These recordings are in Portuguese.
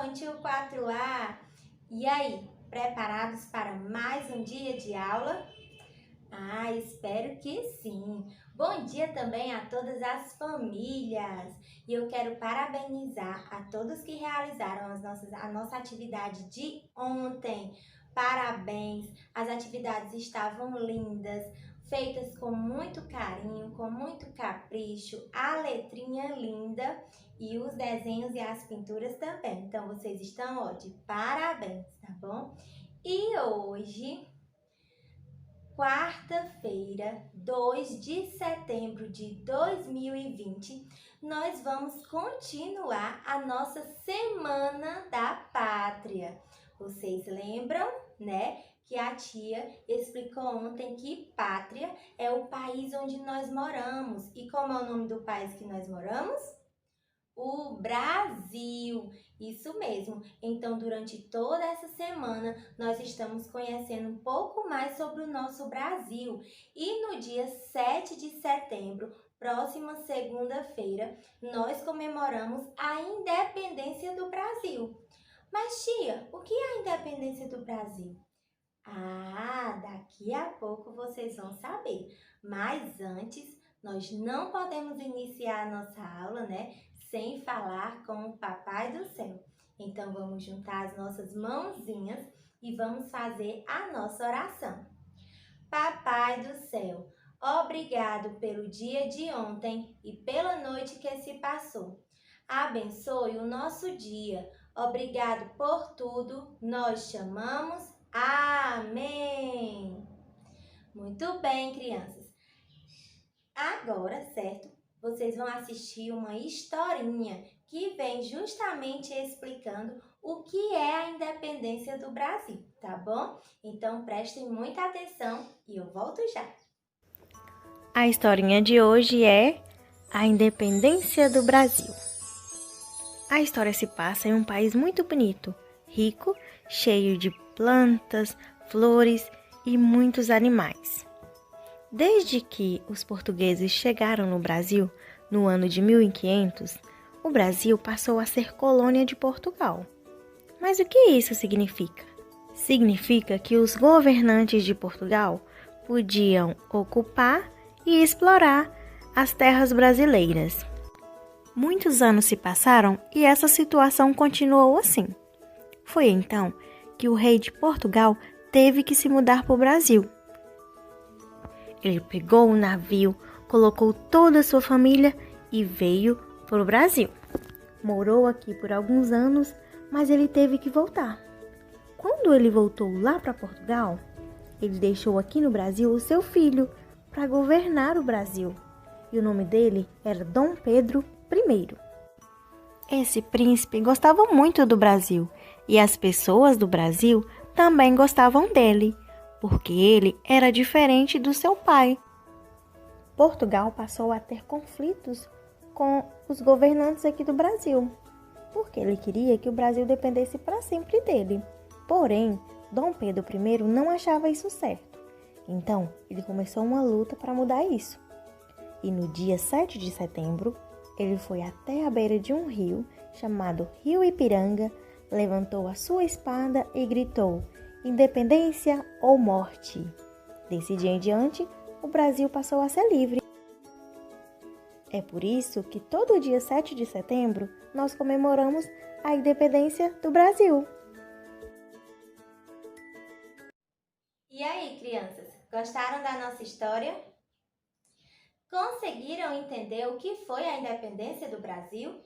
Infantil 4A. E aí, preparados para mais um dia de aula? Espero que sim! Bom dia também a todas as famílias! E eu quero parabenizar a todos que realizaram a nossa atividade de ontem. Parabéns! As atividades estavam lindas, feitas com muito carinho, com muito capricho, a letrinha linda e os desenhos e as pinturas também. Então, vocês estão, de parabéns, tá bom? E hoje, quarta-feira, 2 de setembro de 2020, nós vamos continuar a nossa Semana da Pátria. Vocês lembram, né, que a tia explicou ontem que pátria é o país onde nós moramos. E como é o nome do país que nós moramos? O Brasil, isso mesmo. Então, durante toda essa semana, nós estamos conhecendo um pouco mais sobre o nosso Brasil. E no dia 7 de setembro, próxima segunda-feira, nós comemoramos a independência do Brasil. Mas, tia, o que é a independência do Brasil? Daqui a pouco vocês vão saber. Mas antes, nós não podemos iniciar a nossa aula, né, sem falar com o Papai do Céu. Então, vamos juntar as nossas mãozinhas e vamos fazer a nossa oração. Papai do Céu, obrigado pelo dia de ontem e pela noite que se passou. Abençoe o nosso dia. Obrigado por tudo. Nós chamamos. Amém! Muito bem, crianças. Agora, certo? Vocês vão assistir uma historinha que vem justamente explicando o que é a independência do Brasil, tá bom? Então, prestem muita atenção e eu volto já. A historinha de hoje é a independência do Brasil. A história se passa em um país muito bonito, rico, cheio de plantas, flores e muitos animais. Desde que os portugueses chegaram no Brasil, no ano de 1500, o Brasil passou a ser colônia de Portugal. Mas o que isso significa? Significa que os governantes de Portugal podiam ocupar e explorar as terras brasileiras. Muitos anos se passaram e essa situação continuou assim. Foi então que o rei de Portugal teve que se mudar para o Brasil. Ele pegou um navio, colocou toda a sua família e veio para o Brasil. Morou aqui por alguns anos, mas ele teve que voltar. Quando ele voltou lá para Portugal, ele deixou aqui no Brasil o seu filho para governar o Brasil. E o nome dele era Dom Pedro I. Esse príncipe gostava muito do Brasil e as pessoas do Brasil também gostavam dele, porque ele era diferente do seu pai. Portugal passou a ter conflitos com os governantes aqui do Brasil, porque ele queria que o Brasil dependesse para sempre dele. Porém, Dom Pedro I não achava isso certo. Então, ele começou uma luta para mudar isso. E no dia 7 de setembro, ele foi até a beira de um rio chamado Rio Ipiranga, levantou a sua espada e gritou: independência ou morte. Desse dia em diante, o Brasil passou a ser livre. É por isso que todo dia 7 de setembro nós comemoramos a independência do Brasil. E aí, crianças, gostaram da nossa história? Conseguiram entender o que foi a independência do Brasil?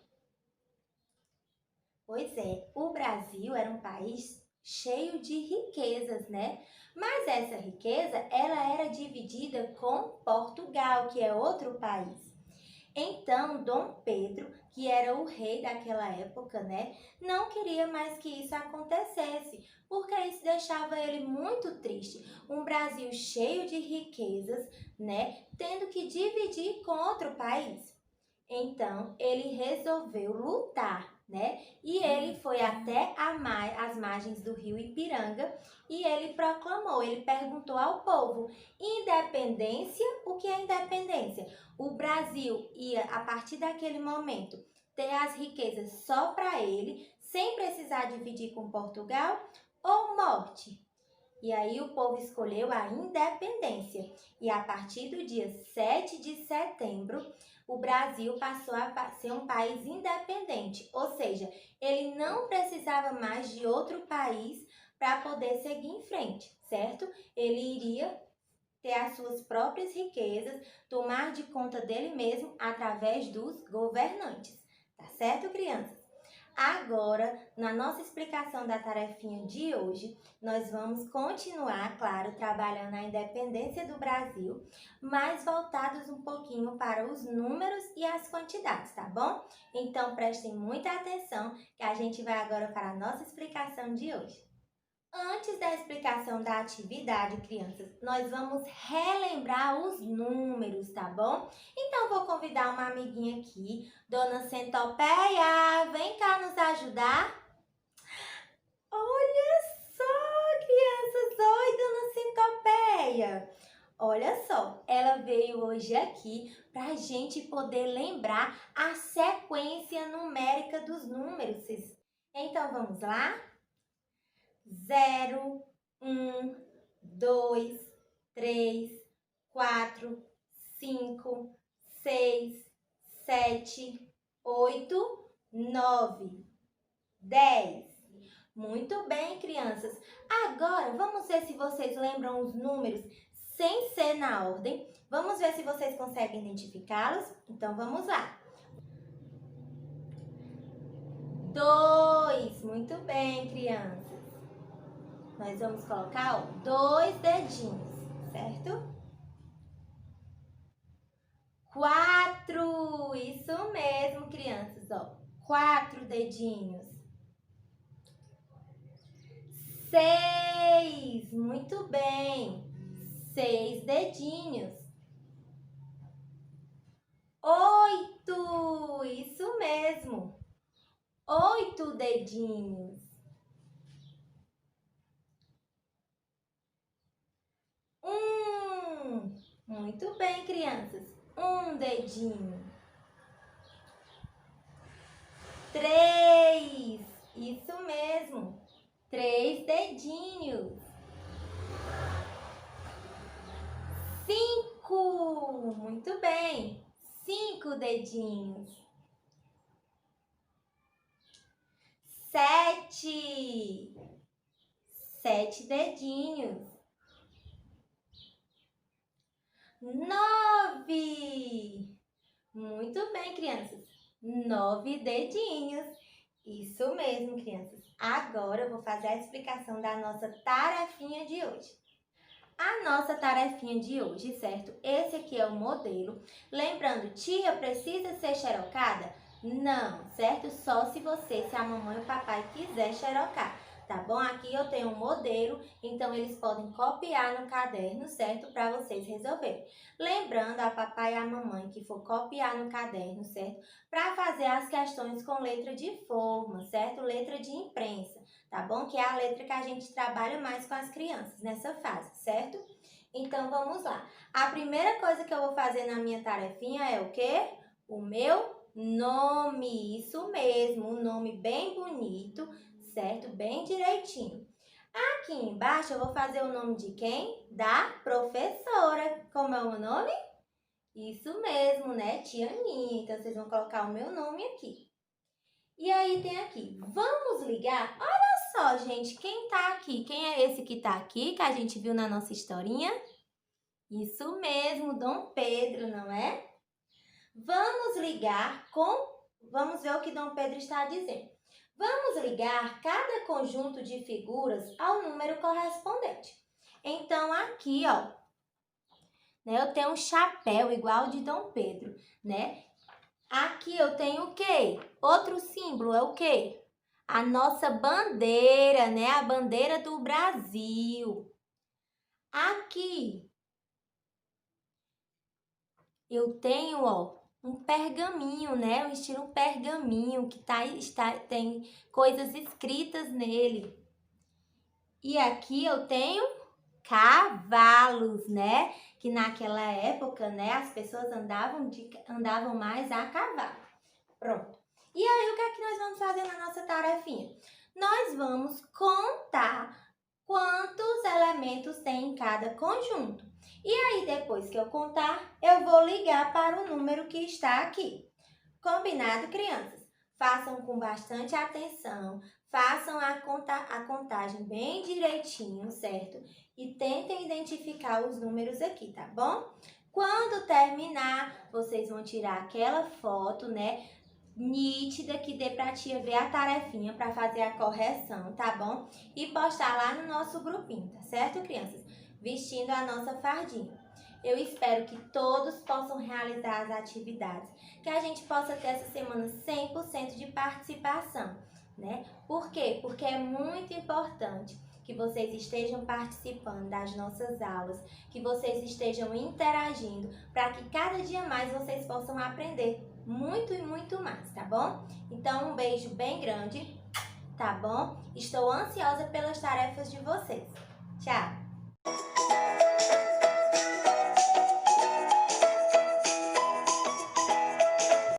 Pois é, o Brasil era um país cheio de riquezas, né? Mas essa riqueza, ela era dividida com Portugal, que é outro país. Então, Dom Pedro, que era o rei daquela época, né, não queria mais que isso acontecesse, porque isso deixava ele muito triste. Um Brasil cheio de riquezas, né, tendo que dividir com outro país. Então, ele resolveu lutar, né? E ele foi até as margens do rio Ipiranga e ele proclamou, ele perguntou ao povo: independência? O que é independência? O Brasil ia, a partir daquele momento, ter as riquezas só para ele, sem precisar dividir com Portugal, ou morte? E aí o povo escolheu a independência. E a partir do dia 7 de setembro, o Brasil passou a ser um país independente. Ou seja, ele não precisava mais de outro país para poder seguir em frente, certo? Ele iria ter as suas próprias riquezas, tomar de conta dele mesmo através dos governantes. Tá certo, crianças? Agora, na nossa explicação da tarefinha de hoje, nós vamos continuar, claro, trabalhando a independência do Brasil, mas voltados um pouquinho para os números e as quantidades, tá bom? Então, prestem muita atenção que a gente vai agora para a nossa explicação de hoje. Antes da explicação da atividade, crianças, nós vamos relembrar os números, tá bom? Então, vou convidar uma amiguinha aqui, Dona Centopeia, vem cá nos ajudar. Olha só, crianças! Oi, Dona Centopeia! Olha só, ela veio hoje aqui para a gente poder lembrar a sequência numérica dos números. Então, vamos lá? 0, 1, 2, 3, 4, 5, 6, 7, 8, 9, 10. Muito bem, crianças. Agora, vamos ver se vocês lembram os números sem ser na ordem. Vamos ver se vocês conseguem identificá-los. Então, vamos lá. 2. Muito bem, crianças. Nós vamos colocar, ó, 2 dedinhos, certo? 4, isso mesmo, crianças, ó, 4 dedinhos. 6, muito bem, 6 dedinhos. 8, isso mesmo, 8 dedinhos. 1, muito bem, crianças, 1 dedinho. 3, isso mesmo, 3 dedinhos. 5, muito bem, 5 dedinhos. 7, 7 dedinhos. 9, muito bem, crianças, 9 dedinhos. Isso mesmo, crianças. Agora eu vou fazer a explicação da nossa tarefinha de hoje. A nossa tarefinha de hoje, certo? Esse aqui é o modelo. Lembrando, tia, precisa ser xerocada? Não, certo? Só se a mamãe e o papai quiser xerocar, tá bom? Aqui eu tenho um modelo, então eles podem copiar no caderno, certo? Para vocês resolverem. Lembrando a papai e a mamãe que for copiar no caderno, certo? Para fazer as questões com letra de forma, certo? Letra de imprensa, tá bom? Que é a letra que a gente trabalha mais com as crianças nessa fase, certo? Então, vamos lá. A primeira coisa que eu vou fazer na minha tarefinha é o quê? O meu nome, isso mesmo, um nome bem bonito, certo? Bem direitinho. Aqui embaixo eu vou fazer o nome de quem? Da professora. Como é o meu nome? Isso mesmo, né? Tia Aninha. Então, vocês vão colocar o meu nome aqui. E aí tem aqui, vamos ligar? Olha só, gente, quem tá aqui? Quem é esse que tá aqui, que a gente viu na nossa historinha? Isso mesmo, Dom Pedro, não é? Vamos ver o que Dom Pedro está dizendo. Vamos ligar cada conjunto de figuras ao número correspondente. Então, aqui, ó, né, eu tenho um chapéu igual de Dom Pedro, né? Aqui eu tenho o quê? Outro símbolo é o quê? A nossa bandeira, né? A bandeira do Brasil. Aqui eu tenho, ó, um pergaminho, né? Um estilo pergaminho que tem coisas escritas nele. E aqui eu tenho cavalos, né? Que naquela época, né, as pessoas andavam mais a cavalo. Pronto. E aí, o que é que nós vamos fazer na nossa tarefinha? Nós vamos contar quantos elementos tem em cada conjunto. E aí, depois que eu contar, eu vou ligar para o número que está aqui. Combinado, crianças? Façam com bastante atenção, façam a contagem bem direitinho, certo? E tentem identificar os números aqui, tá bom? Quando terminar, vocês vão tirar aquela foto, né? Nítida, que dê pra tia ver a tarefinha para fazer a correção, tá bom? E postar lá no nosso grupinho, tá certo, crianças? Vestindo a nossa fardinha. Eu espero que todos possam realizar as atividades, que a gente possa ter essa semana 100% de participação, né? Por quê? Porque é muito importante que vocês estejam participando das nossas aulas, que vocês estejam interagindo, para que cada dia mais vocês possam aprender muito e muito mais, tá bom? Então, um beijo bem grande, tá bom? Estou ansiosa pelas tarefas de vocês. Tchau!